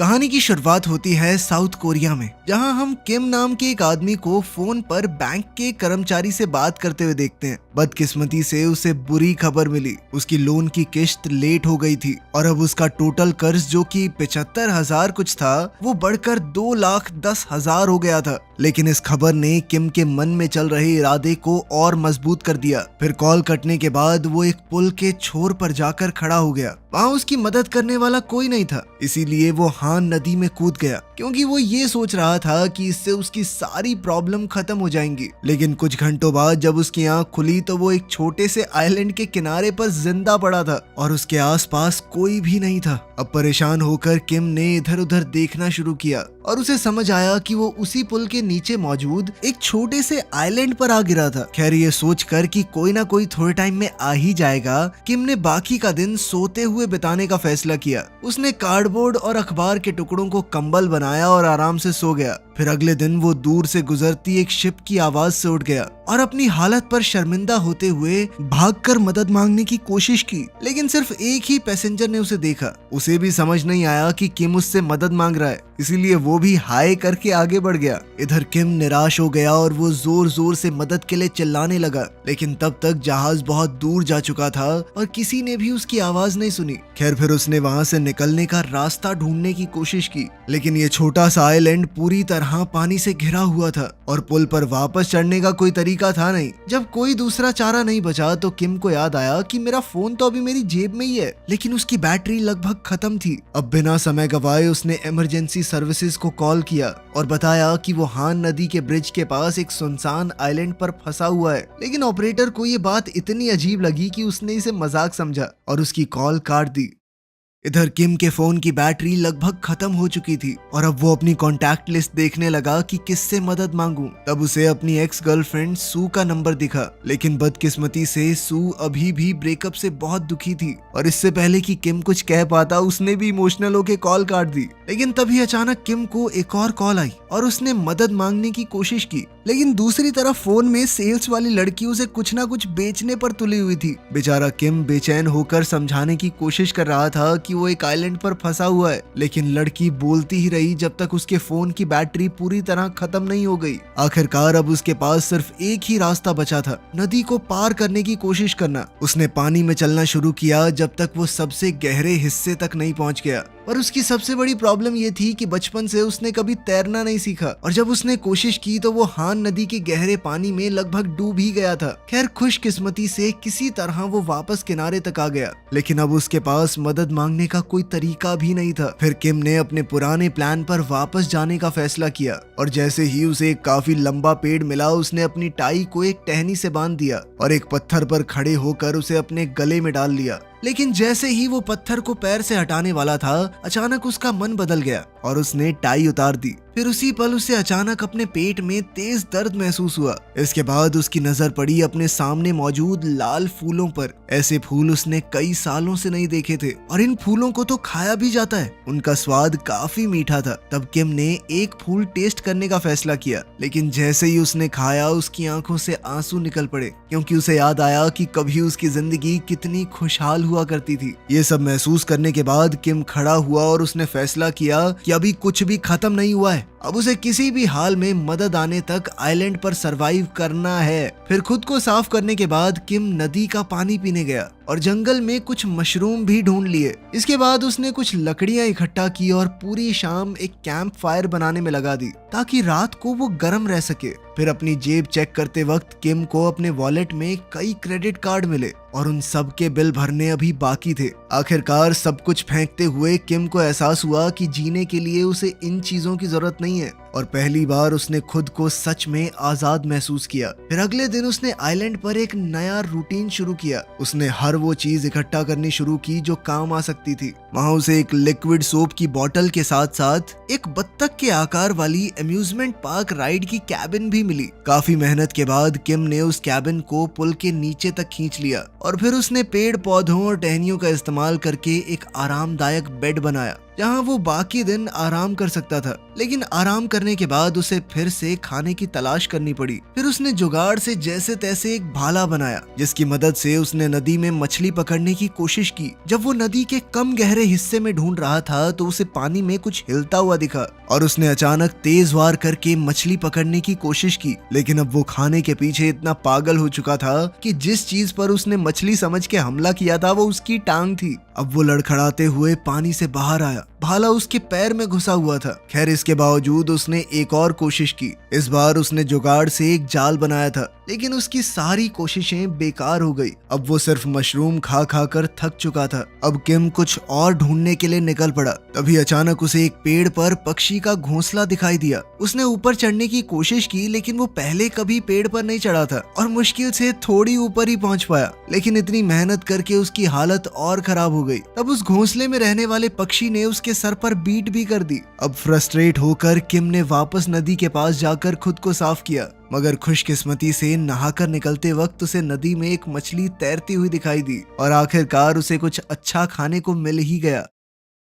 कहानी की शुरुआत होती है साउथ कोरिया में, जहां हम किम नाम के एक आदमी को फोन पर बैंक के कर्मचारी से बात करते हुए देखते हैं। बदकिस्मती से उसे बुरी खबर मिली, उसकी लोन की किश्त लेट हो गई थी और अब उसका टोटल कर्ज जो कि 75,000 कुछ था वो बढ़कर 2,10,000 हो गया था। लेकिन इस खबर ने किम के मन में चल रहे इरादे को और मजबूत कर दिया। फिर कॉल कटने के बाद वो एक पुल के छोर पर जाकर खड़ा हो गया। वहाँ उसकी मदद करने वाला कोई नहीं था, इसीलिए वो हान नदी में कूद गया, क्योंकि वो ये सोच रहा था कि इससे उसकी सारी प्रॉब्लम खत्म हो जाएंगी। लेकिन कुछ घंटों बाद जब उसकी आंख खुली तो वो एक छोटे से आइलैंड के किनारे पर जिंदा पड़ा था और उसके आसपास कोई भी नहीं था। अब परेशान होकर किम ने इधर उधर देखना शुरू किया और उसे समझ आया कि वो उसी पुल के नीचे मौजूद एक छोटे से आइलैंड पर आ गिरा था। खैर ये सोचकर कि कोई ना कोई थोड़े टाइम में आ ही जाएगा, किम ने बाकी का दिन सोते हुए बिताने का फैसला किया। उसने कार्डबोर्ड और अखबार के टुकड़ों को कंबल बनाया और आराम से सो गया। फिर अगले दिन वो दूर से गुजरती एक शिप की आवाज से उठ गया और अपनी हालत पर शर्मिंदा होते हुए भागकर मदद मांगने की कोशिश की। लेकिन सिर्फ एक ही पैसेंजर ने उसे देखा। उसे भी समझ नहीं आया कि किम उससे मदद मांग रहा है, इसीलिए वो भी हाय करके आगे बढ़ गया। इधर किम निराश हो गया और वो जोर जोर से मदद के लिए चिल्लाने लगा, लेकिन तब तक जहाज बहुत दूर जा चुका था और किसी ने भी उसकी आवाज नहीं सुनी। खैर फिर उसने वहां से निकलने का रास्ता ढूंढने की कोशिश की, लेकिन ये छोटा सा आइलैंड पूरी तरह पानी से घिरा हुआ था और पुल पर वापस चढ़ने का कोई तरीका था नहीं। जब कोई दूसरा चारा नहीं बचा तो किम को याद आया कि मेरा फोन तो अभी मेरी जेब में ही है, लेकिन उसकी बैटरी लगभग खत्म थी। अब बिना समय गवाए उसने इमरजेंसी सर्विसेज को कॉल किया और बताया कि वो हान नदी के ब्रिज के पास एक सुनसान आइलैंड पर फंसा हुआ है। लेकिन ऑपरेटर को ये बात इतनी अजीब लगी कि उसने इसे मजाक समझा और उसकी कॉल काट दी। इधर किम के फोन की बैटरी लगभग खत्म हो चुकी थी और अब वो अपनी कॉन्टैक्ट लिस्ट देखने लगा कि किससे मदद मांगूं। तब उसे अपनी एक्स गर्लफ्रेंड सू का नंबर दिखा, लेकिन बदकिस्मती से सू अभी भी ब्रेकअप से बहुत दुखी थी और इससे पहले कि किम कुछ कह पाता उसने भी इमोशनल होकर कॉल काट दी। लेकिन तभी अचानक किम को एक और कॉल आई और उसने मदद मांगने की कोशिश की, लेकिन दूसरी तरफ फोन में सेल्स वाली लड़की उसे कुछ ना कुछ बेचने पर तुली हुई थी। बेचारा किम बेचैन होकर समझाने की कोशिश कर रहा था कि वो एक आइलैंड पर फंसा हुआ है, लेकिन लड़की बोलती ही रही जब तक उसके फोन की बैटरी पूरी तरह खत्म नहीं हो गई। आखिरकार अब उसके पास सिर्फ एक ही रास्ता बचा था, नदी को पार करने की कोशिश करना। उसने पानी में चलना शुरू किया जब तक वो सबसे गहरे हिस्से तक नहीं पहुंच गया। और उसकी सबसे बड़ी प्रॉब्लम ये थी कि बचपन से उसने कभी तैरना नहीं सीखा और जब उसने कोशिश की तो वो हान नदी के गहरे पानी में लगभग डूब ही गया था। खैर खुशकिस्मती से किसी तरह वो वापस किनारे तक आ गया, लेकिन अब उसके पास मदद मांगने का कोई तरीका भी नहीं था। फिर किम ने अपने पुराने प्लान पर वापस जाने का फैसला किया और जैसे ही उसे एक काफी लंबा पेड़ मिला उसने अपनी टाई को एक टहनी से बांध दिया और एक पत्थर पर खड़े होकर उसे अपने गले में डाल लिया। लेकिन जैसे ही वो पत्थर को पैर से हटाने वाला था अचानक उसका मन बदल गया और उसने टाई उतार दी। फिर उसी पल उसे अचानक अपने पेट में तेज दर्द महसूस हुआ। इसके बाद उसकी नजर पड़ी अपने सामने मौजूद लाल फूलों पर। ऐसे फूल उसने कई सालों से नहीं देखे थे और इन फूलों को तो खाया भी जाता है। उनका स्वाद काफी मीठा था। तब किम ने एक फूल टेस्ट करने का फैसला किया, लेकिन जैसे ही उसने खाया उसकी आंखों से आंसू निकल पड़े, क्योंकि उसे याद आया कि कभी उसकी जिंदगी कितनी खुशहाल हुआ करती थी। ये सब महसूस करने के बाद किम खड़ा हुआ और उसने फैसला किया कि अभी कुछ भी खत्म नहीं हुआ है, अब उसे किसी भी हाल में मदद आने तक आइलैंड पर सरवाइव करना है। फिर खुद को साफ करने के बाद किम नदी का पानी पीने गया और जंगल में कुछ मशरूम भी ढूंढ लिए। इसके बाद उसने कुछ लकड़ियां इकट्ठा की और पूरी शाम एक कैंप फायर बनाने में लगा दी ताकि रात को वो गर्म रह सके। फिर अपनी जेब चेक करते वक्त किम को अपने वॉलेट में कई क्रेडिट कार्ड मिले और उन सब के बिल भरने अभी बाकी थे। आखिरकार सब कुछ फेंकते हुए किम को एहसास हुआ कि जीने के लिए उसे इन चीजों की जरूरत नहीं है और पहली बार उसने खुद को सच में आजाद महसूस किया। फिर अगले दिन उसने आइलैंड पर एक नया रूटीन शुरू किया। उसने हर वो चीज इकट्ठा करनी शुरू की जो काम आ सकती थी। वहाँ उसे एक लिक्विड सोप की बोतल के साथ साथ एक बत्तख के आकार वाली अम्यूजमेंट पार्क राइड की कैबिन भी मिली। काफी मेहनत के बाद किम ने उस कैबिन को पुल के नीचे तक खींच लिया और फिर उसने पेड़ पौधों और टहनियों का इस्तेमाल करके एक आरामदायक बेड बनाया जहाँ वो बाकी दिन आराम कर सकता था। लेकिन आराम करने के बाद उसे फिर से खाने की तलाश करनी पड़ी। फिर उसने जुगाड़ से जैसे तैसे एक भाला बनाया, जिसकी मदद से उसने नदी में मछली पकड़ने की कोशिश की। जब वो नदी के कम गहरे हिस्से में ढूंढ रहा था तो उसे पानी में कुछ हिलता हुआ दिखा और उसने अचानक तेज वार करके मछली पकड़ने की कोशिश की। लेकिन अब वो खाने के पीछे इतना पागल हो चुका था कि जिस चीज पर उसने मछली समझ के हमला किया था वो उसकी टांग थी। अब वो लड़खड़ाते हुए पानी से बाहर आया। भाला उसके पैर में घुसा हुआ था। खैर, इसके बावजूद उसने एक और कोशिश की। इस बार उसने जुगाड़ से एक जाल बनाया था, लेकिन उसकी सारी कोशिशें बेकार हो गई। अब वो सिर्फ मशरूम खा खा कर थक चुका था। अब किम कुछ और ढूंढने के लिए निकल पड़ा। तभी अचानक उसे एक पेड़ पर पक्षी का घोंसला दिखाई दिया। उसने ऊपर चढ़ने की कोशिश की, लेकिन वो पहले कभी पेड़ पर नहीं चढ़ा था और मुश्किल से थोड़ी ऊपर ही पहुंच पाया। लेकिन इतनी मेहनत करके उसकी हालत और खराब हो गई। तब उस घोंसले में रहने वाले पक्षी ने उसके सर पर बीट भी कर दी। अब फ्रस्ट्रेट होकर किम ने वापस नदी के पास जाकर खुद को साफ किया, मगर खुशकिस्मती से नहाकर निकलते वक्त उसे नदी में एक मछली तैरती हुई दिखाई दी और आखिरकार उसे कुछ अच्छा खाने को मिल ही गया।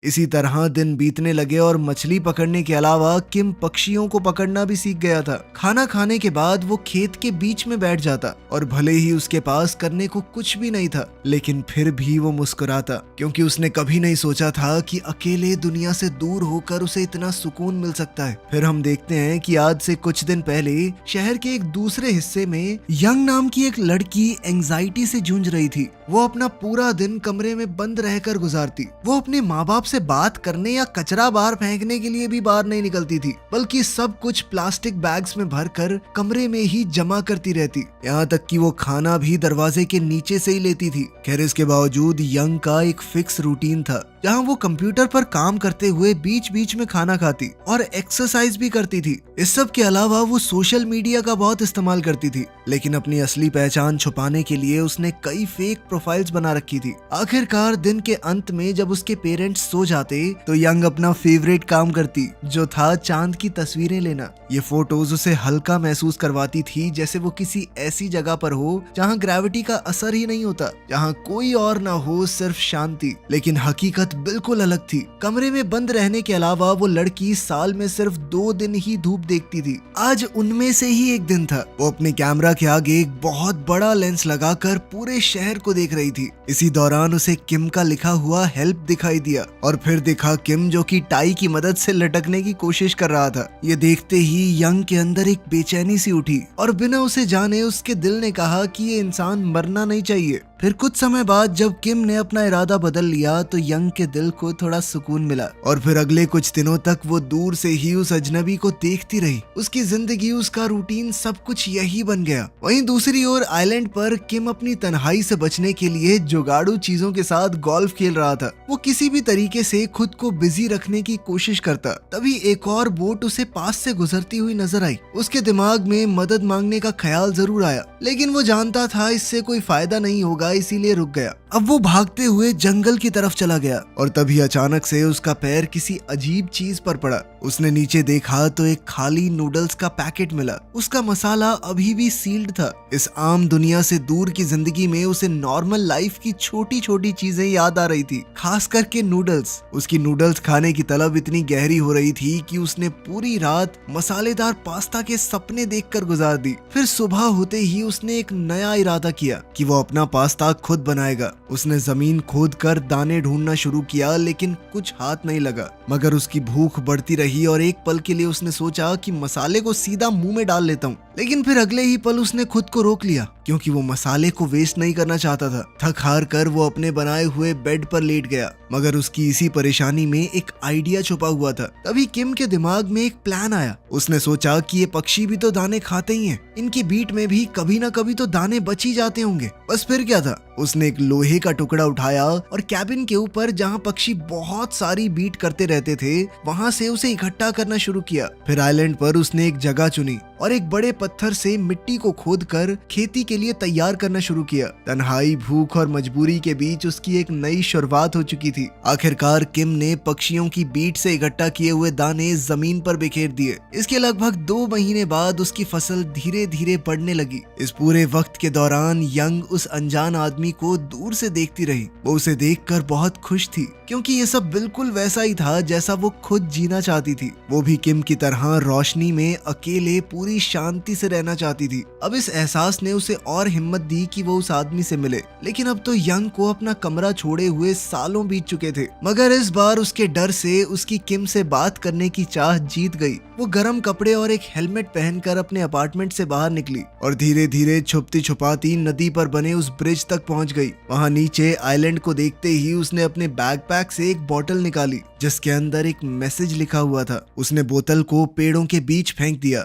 इसी तरह दिन बीतने लगे और मछली पकड़ने के अलावा किम पक्षियों को पकड़ना भी सीख गया था। खाना खाने के बाद वो खेत के बीच में बैठ जाता और भले ही उसके पास करने को कुछ भी नहीं था, लेकिन फिर भी वो मुस्कुराता, क्योंकि उसने कभी नहीं सोचा था कि अकेले दुनिया से दूर होकर उसे इतना सुकून मिल सकता है। फिर हम देखते हैं कि आज से कुछ दिन पहले शहर के एक दूसरे हिस्से में यंग नाम की एक लड़की एंजाइटी से जूझ रही थी। वो अपना पूरा दिन कमरे में बंद रहकर गुजारती। वो अपने माँ बाप से बात करने या कचरा बाहर फेंकने के लिए भी बाहर नहीं निकलती थी, बल्कि सब कुछ प्लास्टिक बैग्स में भरकर कमरे में ही जमा करती रहती। यहाँ तक कि वो खाना भी दरवाजे के नीचे से ही लेती थी। खैर, इसके बावजूद यंग का एक फिक्स रूटीन था, जहाँ वो कंप्यूटर पर काम करते हुए बीच बीच में खाना खाती और एक्सरसाइज भी करती थी। इस सब के अलावा वो सोशल मीडिया का बहुत इस्तेमाल करती थी, लेकिन अपनी असली पहचान छुपाने के लिए उसने कई फेक प्रोफाइल्स बना रखी थी। आखिरकार दिन के अंत में जब उसके पेरेंट्स सो जाते तो यंग अपना फेवरेट काम करती, जो था चांद की तस्वीरें लेना। ये फोटोज उसे हल्का महसूस करवाती थी, जैसे वो किसी ऐसी जगह पर हो जहाँ ग्रेविटी का असर ही नहीं होता, जहाँ कोई और ना हो, सिर्फ शांति। लेकिन हकीकत बिल्कुल अलग थी। कमरे में बंद रहने के अलावा वो लड़की साल में सिर्फ 2 दिन ही धूप देखती थी। आज उनमें से ही एक दिन था। वो अपने कैमरा के आगे एक बहुत बड़ा लेंस लगाकर पूरे शहर को देख रही थी। इसी दौरान उसे किम का लिखा हुआ हेल्प दिखाई दिया और फिर दिखा किम, जो कि टाई की मदद से लटकने की कोशिश कर रहा था। ये देखते ही यंग के अंदर एक बेचैनी सी उठी और बिना उसे जाने उसके दिल ने कहा कि ये इंसान मरना नहीं चाहिए। फिर कुछ समय बाद जब किम ने अपना इरादा बदल लिया तो यंग के दिल को थोड़ा सुकून मिला और फिर अगले कुछ दिनों तक वो दूर से ही उस अजनबी को देखती रही। उसकी जिंदगी, उसका रूटीन, सब कुछ यही बन गया। वहीं दूसरी ओर आइलैंड पर किम अपनी तन्हाई से बचने के लिए जुगाड़ू चीजों के साथ गोल्फ खेल रहा था। वो किसी भी तरीके से खुद को बिजी रखने की कोशिश करता। तभी एक और बोट उसे पास से गुजरती हुई नजर आई। उसके दिमाग में मदद मांगने का ख्याल जरूर आया, लेकिन वो जानता था इससे कोई फायदा नहीं होगा, इसीलिए रुक गया। अब वो भागते हुए जंगल की तरफ चला गया और तभी अचानक से उसका पैर किसी अजीब चीज पर पड़ा। उसने नीचे देखा तो एक खाली नूडल्स का पैकेट मिला। उसका मसाला अभी भी सील्ड था। इस आम दुनिया से दूर की जिंदगी में उसे नॉर्मल लाइफ की छोटी छोटी चीजें याद आ रही थी, खास करके नूडल्स। उसकी नूडल्स खाने की तलब इतनी गहरी हो रही थी कि उसने पूरी रात मसालेदार पास्ता के सपने देखकर गुजार दी। फिर सुबह होते ही उसने एक नया इरादा किया कि वो अपना पास्ता खुद बनाएगा। उसने जमीन खोद कर दाने ढूंढना शुरू किया, लेकिन कुछ हाथ नहीं लगा। मगर उसकी भूख बढ़ती रही और एक पल के लिए उसने सोचा कि मसाले को सीधा मुंह में डाल लेता हूँ। लेकिन फिर अगले ही पल उसने खुद को रोक लिया, क्योंकि वो मसाले को वेस्ट नहीं करना चाहता था। थक हार कर वो अपने बनाए हुए बेड पर लेट गया, मगर उसकी इसी परेशानी में एक आइडिया छुपा हुआ था। तभी किम के दिमाग में एक प्लान आया। उसने सोचा कि ये पक्षी भी तो दाने खाते ही हैं, इनकी बीट में भी कभी ना कभी तो दाने बच ही जाते होंगे। बस फिर क्या था, उसने एक लोहे का टुकड़ा उठाया और कैबिन के ऊपर जहाँ पक्षी बहुत सारी बीट करते रहते थे, वहाँ से उसे इकट्ठा करना शुरू किया। फिर आइलैंड पर उसने एक जगह चुनी और एक बड़े पत्थर से मिट्टी को खोदकर खेती के लिए तैयार करना शुरू किया। तन्हाई, भूख और मजबूरी के बीच उसकी एक नई शुरुआत हो चुकी थी। आखिरकार किम ने पक्षियों की बीट से इकट्ठा किए हुए दाने जमीन पर बिखेर दिए। इसके लगभग 2 महीने बाद उसकी फसल धीरे धीरे बढ़ने लगी। इस पूरे वक्त के दौरान यंग उस अनजान आदमी को दूर से देखती रही। वो उसे देखकर बहुत खुश थी, क्योंकि ये सब बिल्कुल वैसा ही था जैसा वो खुद जीना चाहती थी। वो भी किम की तरह रोशनी में अकेले पूरी शांति से रहना चाहती थी। अब इस एहसास ने उसे और हिम्मत दी कि वो उस आदमी से मिले। लेकिन अब तो यंग को अपना कमरा छोड़े हुए सालों बीत चुके थे, मगर इस बार उसके डर से उसकी किम से बात करने की चाह जीत गई। वो गर्म कपड़े और एक हेलमेट पहनकर अपने अपार्टमेंट से बाहर निकली और धीरे धीरे छुपती छुपाती नदी पर बने उस ब्रिज तक पहुंच गई। वहां नीचे आइलैंड को देखते ही उसने अपने बैकपैक से एक बोतल निकाली जिसके अंदर एक मैसेज लिखा हुआ था। उसने बोतल को पेड़ों के बीच फेंक दिया।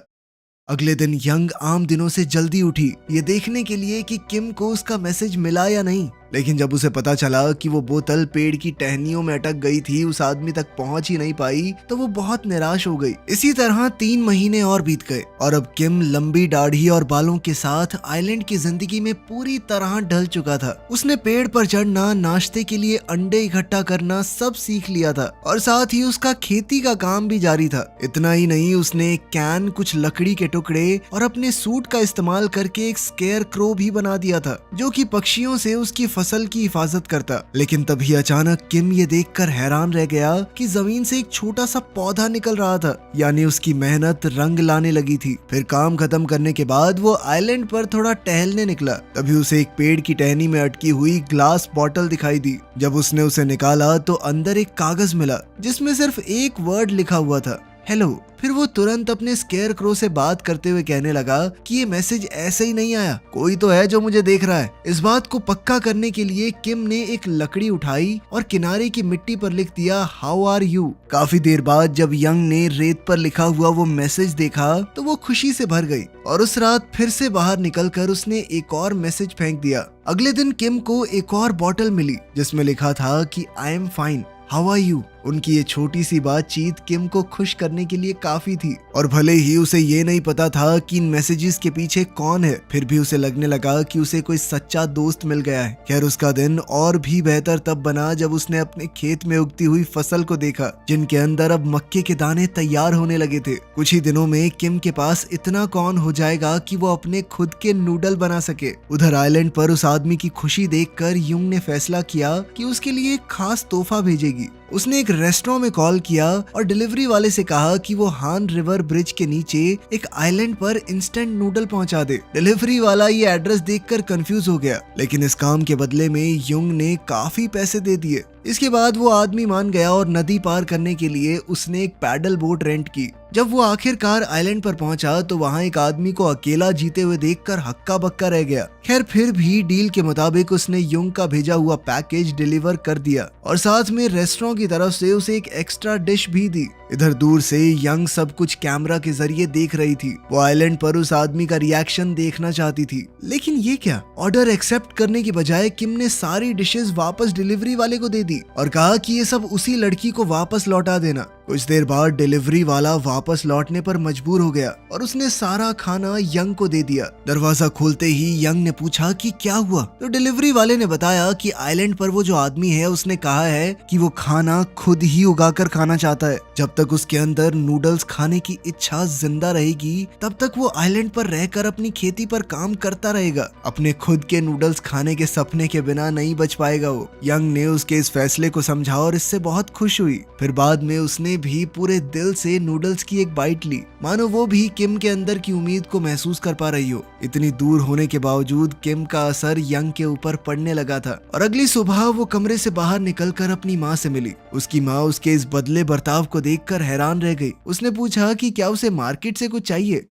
अगले दिन यंग आम दिनों से जल्दी उठी, ये देखने के लिए कि किम को उसका मैसेज मिला या नहीं। लेकिन जब उसे पता चला कि वो बोतल पेड़ की टहनियों में अटक गई थी, उस आदमी तक पहुंच ही नहीं पाई, तो वो बहुत निराश हो गई। इसी तरह 3 महीने और बीत गए और अब किम लंबी दाढ़ी और बालों के साथ आइलैंड की जिंदगी में पूरी तरह ढल चुका था। उसने पेड़ पर चढ़ना, नाश्ते के लिए अंडे इकट्ठा करना सब सीख लिया था और साथ ही उसका खेती का काम भी जारी था। इतना ही नहीं, उसने एक कैन, कुछ लकड़ी के टुकड़े और अपने सूट का इस्तेमाल करके एक स्केयर क्रो भी बना दिया था जो कि पक्षियों से उसकी फसल की हिफाजत करता। लेकिन तभी अचानक किम ये देखकर हैरान रह गया कि जमीन से एक छोटा सा पौधा निकल रहा था, यानी उसकी मेहनत रंग लाने लगी थी। फिर काम खत्म करने के बाद वो आइलैंड पर थोड़ा टहलने निकला। तभी उसे एक पेड़ की टहनी में अटकी हुई ग्लास बॉटल दिखाई दी। जब उसने उसे निकाला तो अंदर एक कागज मिला जिसमें सिर्फ एक वर्ड लिखा हुआ था, हेलो। फिर वो तुरंत अपने स्केयर क्रो से बात करते हुए कहने लगा कि ये मैसेज ऐसे ही नहीं आया, कोई तो है जो मुझे देख रहा है। इस बात को पक्का करने के लिए किम ने एक लकड़ी उठाई और किनारे की मिट्टी पर लिख दिया, हाउ आर यू। काफी देर बाद जब यंग ने रेत पर लिखा हुआ वो मैसेज देखा तो वो खुशी से भर गई और उस रात फिर से बाहर निकलकर उसने एक और मैसेज फेंक दिया। अगले दिन किम को एक और बॉटल मिली जिसमें लिखा था कि I am fine, how are you. उनकी ये छोटी सी बातचीत किम को खुश करने के लिए काफी थी और भले ही उसे ये नहीं पता था कि इन मैसेजेस के पीछे कौन है, फिर भी उसे लगने लगा कि उसे कोई सच्चा दोस्त मिल गया है। खैर, उसका दिन और भी बेहतर तब बना जब उसने अपने खेत में उगती हुई फसल को देखा जिनके अंदर अब मक्के के दाने तैयार होने लगे थे। कुछ ही दिनों में किम के पास इतना कॉर्न हो जाएगा कि वो अपने खुद के नूडल बना सके। उधर आइलैंड पर उस आदमी की खुशी देखकर युंग ने फैसला किया कि उसके लिए एक खास तोहफा भेजेगी। उसने एक रेस्टोरेंट में कॉल किया और डिलीवरी वाले से कहा कि वो हान रिवर ब्रिज के नीचे एक आइलैंड पर इंस्टेंट नूडल पहुंचा दे। डिलीवरी वाला ये एड्रेस देखकर कंफ्यूज हो गया, लेकिन इस काम के बदले में युंग ने काफी पैसे दे दिए। इसके बाद वो आदमी मान गया और नदी पार करने के लिए उसने एक पैडल बोट रेंट की। जब वो आखिरकार आइलैंड पर पहुंचा तो वहां एक आदमी को अकेला जीते हुए देखकर हक्का बक्का रह गया। खैर, फिर भी डील के मुताबिक उसने युंग का भेजा हुआ पैकेज डिलीवर कर दिया और साथ में रेस्टोरेंट की तरफ से उसे एक एक्स्ट्रा डिश भी दी। इधर दूर से यंग सब कुछ कैमरा के जरिए देख रही थी। वो आइलैंड पर उस आदमी का रिएक्शन देखना चाहती थी। लेकिन ये क्या, ऑर्डर एक्सेप्ट करने की बजाय किम ने सारी डिशेस वापस डिलीवरी वाले को दे दी और कहा कि ये सब उसी लड़की को वापस लौटा देना। कुछ देर बाद डिलीवरी वाला वापस लौटने पर मजबूर हो गया और उसने सारा खाना यंग को दे दिया। दरवाजा खोलते ही यंग ने पूछा कि क्या हुआ, तो डिलीवरी वाले ने बताया कि आइलैंड पर वो जो आदमी है उसने कहा है कि वो खाना खुद ही उगाकर खाना चाहता है। जब तक उसके अंदर नूडल्स खाने की इच्छा जिंदा रहेगी तब तक वो आइलैंड पर रहकर अपनी खेती पर काम करता रहेगा। अपने खुद के नूडल्स खाने के सपने के बिना नहीं बच पाएगा वो। यंग ने उसके इस फैसले को समझा और इससे बहुत खुश हुई। फिर बाद में उसने भी पूरे दिल से नूडल्स की एक बाइट ली, मानो वो भी किम के अंदर की उम्मीद को महसूस कर पा रही हो। इतनी दूर होने के बावजूद किम का असर यंग के ऊपर पड़ने लगा था और अगली सुबह वो कमरे से बाहर निकलकर अपनी माँ से मिली। उसकी माँ उसके इस बदले बर्ताव को देखकर हैरान रह गई। उसने पूछा कि क्या उसे मार्केट से कुछ चाहिए।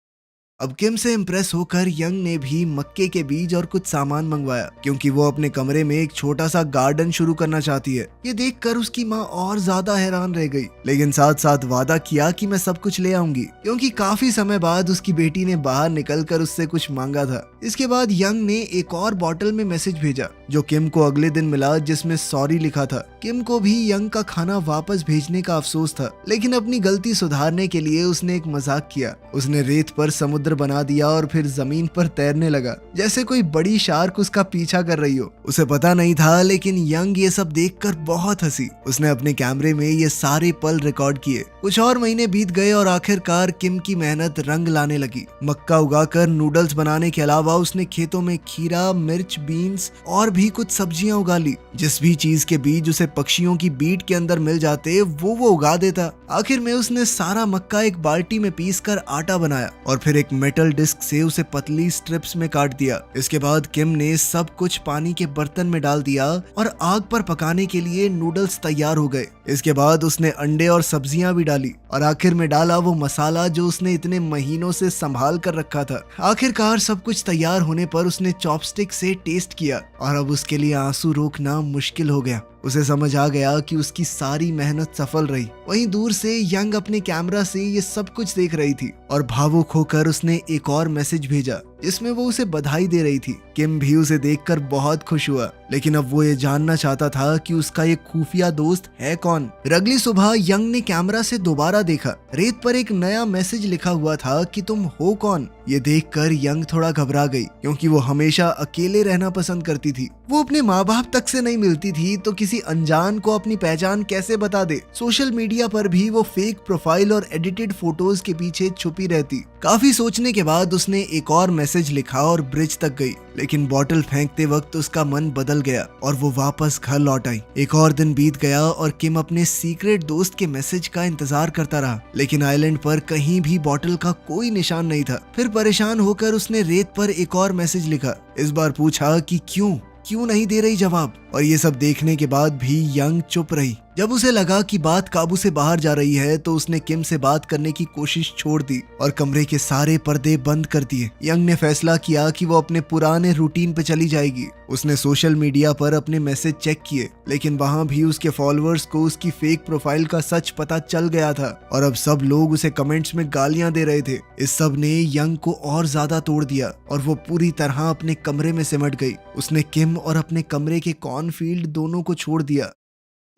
अब किम से इम्प्रेस होकर यंग ने भी मक्के के बीज और कुछ सामान मंगवाया क्योंकि वो अपने कमरे में एक छोटा सा गार्डन शुरू करना चाहती है। ये देखकर उसकी माँ और ज्यादा हैरान रह गई, लेकिन साथ साथ वादा किया कि मैं सब कुछ ले आऊंगी, क्योंकि काफी समय बाद उसकी बेटी ने बाहर निकलकर उससे कुछ मांगा था। इसके बाद यंग ने एक और बॉटल में मैसेज भेजा जो किम को अगले दिन मिला, जिसमें सॉरी लिखा था। किम को भी यंग का खाना वापस भेजने का अफसोस था, लेकिन अपनी गलती सुधारने के लिए उसने एक मजाक किया। उसने रेत पर समुद्र बना दिया और फिर जमीन पर तैरने लगा जैसे कोई बड़ी शार्क उसका पीछा कर रही हो। उसे पता नहीं था, लेकिन यंग ये सब देखकर बहुत हंसी। उसने अपने कैमरे में ये सारे पल रिकॉर्ड किए। कुछ और महीने बीत गए और आखिरकार किम की मेहनत रंग लाने लगी। मक्का उगाकर नूडल्स बनाने के अलावा अलावा उसने खेतों में खीरा, मिर्च, बीन्स और भी कुछ सब्जियां उगा ली। जिस भी चीज के बीज उसे पक्षियों की बीट के अंदर मिल जाते वो उगा देता। आखिर में उसने सारा मक्का एक बाल्टी में पीसकर आटा बनाया और फिर एक मेटल डिस्क से उसे पतली स्ट्रिप्स में काट दिया। इसके बाद किम ने सब कुछ पानी के बर्तन में डाल दिया और आग पर पकाने के लिए नूडल्स तैयार हो गए। इसके बाद उसने अंडे और सब्जियां भी डाली और आखिर में डाला वो मसाला जो उसने इतने महीनों से संभाल कर रखा था। आखिरकार सब कुछ तैयार होने पर उसने चॉपस्टिक से टेस्ट किया और अब उसके लिए आंसू रोकना मुश्किल हो गया। उसे समझ आ गया कि उसकी सारी मेहनत सफल रही। वहीं दूर से यंग अपने कैमरा से ये सब कुछ देख रही थी और भावुक होकर उसने एक और मैसेज भेजा जिसमें वो उसे बधाई दे रही थी। किम भी उसे देखकर बहुत खुश हुआ, लेकिन अब वो ये जानना चाहता था कि उसका ये खुफिया दोस्त है कौन। अगली सुबह यंग ने कैमरा से दोबारा देखा। रेत पर एक नया मैसेज लिखा हुआ था कि तुम हो कौन। ये देखकर यंग थोड़ा घबरा गई क्योंकि वो हमेशा अकेले रहना पसंद करती थी। वो अपने माँ बाप तक से नहीं मिलती थी तो किसी अनजान को अपनी पहचान कैसे बता दे। सोशल मीडिया पर भी वो फेक प्रोफाइल और एडिटेड फोटोज के पीछे छुपी रहती। काफी सोचने के बाद उसने एक और मैसेज लिखा और ब्रिज तक गई, लेकिन बॉटल फेंकते वक्त उसका मन बदल गया और वो वापस घर लौट आई। एक और दिन बीत गया और किम अपने सीक्रेट दोस्त के मैसेज का इंतजार करता रहा, लेकिन आइलैंड पर कहीं भी बॉटल का कोई निशान नहीं था। फिर परेशान होकर उसने रेत पर एक और मैसेज लिखा। इस बार पूछा कि क्यों नहीं दे रही जवाब। और ये सब देखने के बाद भी यंग चुप रही। जब उसे लगा कि बात काबू से बाहर जा रही है तो उसने किम से बात करने की कोशिश छोड़ दी और कमरे के सारे पर्दे बंद कर दिए। यंग ने फैसला किया कि वो अपने पुराने रूटीन पे चली जाएगी। उसने सोशल मीडिया पर अपने मैसेज चेक किए, लेकिन वहां भी उसके फॉलोअर्स को उसकी फेक प्रोफाइल का सच पता चल गया था और अब सब लोग उसे कमेंट्स में गालियां दे रहे थे। इस सब ने यंग को और ज्यादा तोड़ दिया और वो पूरी तरह अपने कमरे में सिमट गई। उसने किम और अपने कमरे के कॉर्नफील्ड दोनों को छोड़ दिया।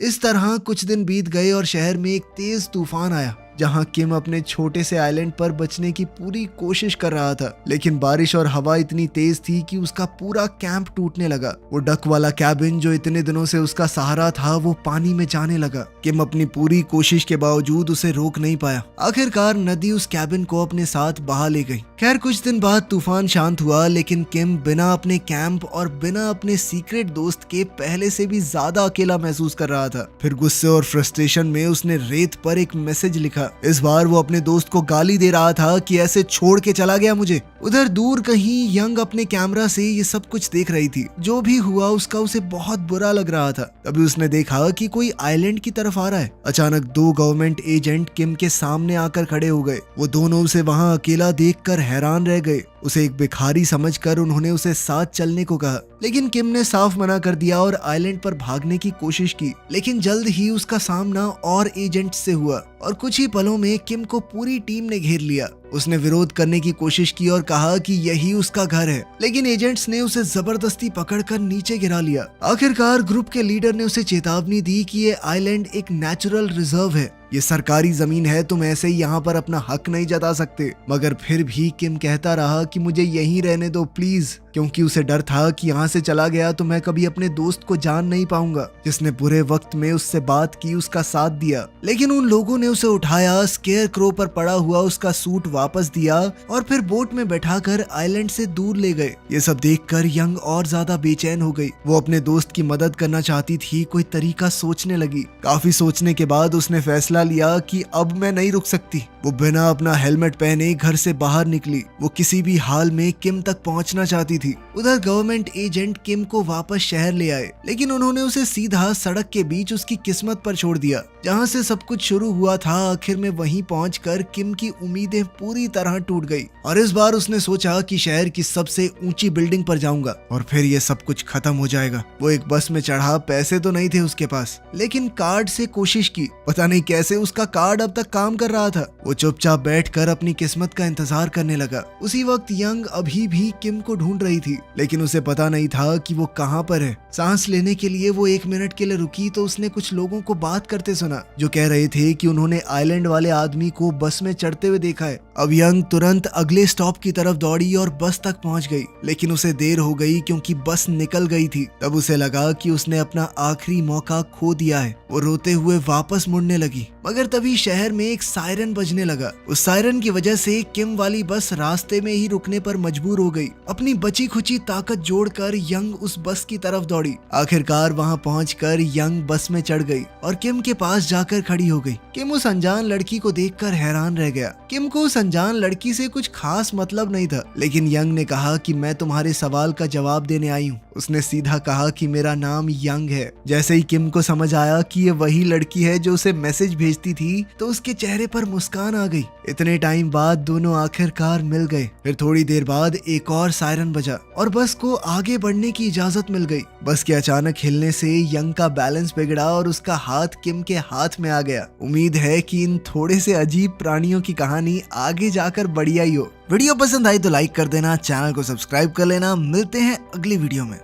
इस तरह कुछ दिन बीत गए और शहर में एक तेज तूफान आया, जहां किम अपने छोटे से आइलैंड पर बचने की पूरी कोशिश कर रहा था, लेकिन बारिश और हवा इतनी तेज थी कि उसका पूरा कैंप टूटने लगा। वो डक वाला कैबिन जो इतने दिनों से उसका सहारा था वो पानी में जाने लगा। किम अपनी पूरी कोशिश के बावजूद उसे रोक नहीं पाया। आखिरकार नदी उस कैबिन को अपने साथ बहा ले गई। खैर कुछ दिन बाद तूफान शांत हुआ, लेकिन किम बिना अपने कैंप और बिना अपने सीक्रेट दोस्त के पहले से भी ज्यादा अकेला महसूस कर रहा था। फिर गुस्से और फ्रस्ट्रेशन में उसने रेत पर एक मैसेज लिखा। इस बार वो अपने दोस्त को गाली दे रहा था कि ऐसे छोड़ के चला गया मुझे। उधर दूर कहीं यंग अपने कैमरा से ये सब कुछ देख रही थी। जो भी हुआ उसका उसे बहुत बुरा लग रहा था। तभी उसने देखा कि कोई आइलैंड की तरफ आ रहा है। अचानक 2 गवर्नमेंट एजेंट किम के सामने आकर खड़े हो गए। वो दोनों उसे वहां अकेला देखकर हैरान रह गए। उसे एक भिखारी समझकर उन्होंने उसे साथ चलने को कहा, लेकिन किम ने साफ मना कर दिया और आइलैंड पर भागने की कोशिश की। लेकिन जल्द ही उसका सामना और एजेंट्स से हुआ और कुछ ही पलों में किम को पूरी टीम ने घेर लिया। उसने विरोध करने की कोशिश की और कहा कि यही उसका घर है, लेकिन एजेंट्स ने उसे जबरदस्ती पकड़कर नीचे गिरा लिया। आखिरकार ग्रुप के लीडर ने उसे चेतावनी दी कि ये आइलैंड एक नेचुरल रिजर्व है, ये सरकारी जमीन है, तुम ऐसे ही यहाँ पर अपना हक नहीं जता सकते। मगर फिर भी किम कहता रहा कि मुझे यहीं रहने दो प्लीज, क्योंकि उसे डर था कि यहाँ से चला गया तो मैं कभी अपने दोस्त को जान नहीं पाऊंगा जिसने बुरे वक्त में उससे बात की, उसका साथ दिया। लेकिन उन लोगों ने उसे उठाया, स्केयर क्रो पर पड़ा हुआ उसका सूट वापस दिया और फिर बोट में बैठाकर आइलैंड से दूर ले गए। ये सब देखकर यंग और ज्यादा बेचैन हो गई। वो अपने दोस्त की मदद करना चाहती थी, कोई तरीका सोचने लगी। काफी सोचने के बाद उसने फैसला लिया कि अब मैं नहीं रुक सकती। वो बिना अपना हेलमेट पहने घर से बाहर निकली। वो किसी भी हाल में किम तक पहुंचना चाहती थी। उधर गवर्नमेंट एजेंट किम को वापस शहर ले आए, लेकिन उन्होंने उसे सीधा सड़क के बीच उसकी किस्मत पर छोड़ दिया। जहां से सब कुछ शुरू हुआ था, आखिर में वहीं पहुंचकर किम की उम्मीदें पूरी तरह टूट गई और इस बार उसने सोचा कि शहर की सबसे ऊंची बिल्डिंग पर जाऊंगा और फिर ये सब कुछ खत्म हो जाएगा। वो एक बस में चढ़ा। पैसे तो नहीं थे उसके पास, लेकिन कार्ड से कोशिश की। पता नहीं कैसे उसका कार्ड अब तक काम कर रहा था। वो चुपचाप बैठकर अपनी किस्मत का इंतजार करने लगा। उसी वक्त यंग अभी भी किम को ढूंढ रही थी, लेकिन उसे पता नहीं था कि वो कहां पर है। सांस लेने के लिए वो 1 मिनट के लिए रुकी तो उसने कुछ लोगों को बात करते सुना। सुना जो कह रहे थे कि उन्होंने आइलैंड वाले आदमी को बस में चढ़ते हुए देखा है। अब यंग तुरंत अगले स्टॉप की तरफ दौड़ी और बस तक पहुंच गई, लेकिन उसे देर हो गई क्योंकि बस निकल गई थी। तब उसे लगा कि उसने अपना आखिरी मौका खो दिया है। वो रोते हुए वापस मुड़ने लगी, मगर तभी शहर में एक सायरन बजने लगा। उस सायरन की वजह से किम वाली बस रास्ते में ही रुकने पर मजबूर हो गई। अपनी बची खुची ताकत जोड़कर यंग उस बस की तरफ दौड़ी। आखिरकार वहां पहुंचकर यंग बस में चढ़ गई और किम के पास जाकर खड़ी हो गई। किम उस अनजान लड़की को देखकर हैरान रह गया। किम को उस अनजान लड़की से कुछ खास मतलब नहीं था, लेकिन यंग ने कहा कि मैं तुम्हारे सवाल का जवाब देने आई हूँ। उसने सीधा कहा कि मेरा नाम यंग है। जैसे ही किम को समझ आया कि ये वही लड़की है जो उसे मैसेज भेजती थी, तो उसके चेहरे पर मुस्कान आ गई। इतने टाइम बाद दोनों आखिरकार मिल गए। फिर थोड़ी देर बाद एक और सायरन बजा और बस को आगे बढ़ने की इजाजत मिल गई। बस के अचानक हिलने से यंग का बैलेंस बिगड़ा और उसका हाथ किम के हाथ में आ गया। उम्मीद है कि इन थोड़े से अजीब प्राणियों की कहानी आगे जाकर बढ़िया ही हो। वीडियो पसंद आई तो लाइक कर देना, चैनल को सब्सक्राइब कर लेना। मिलते हैं अगली वीडियो में।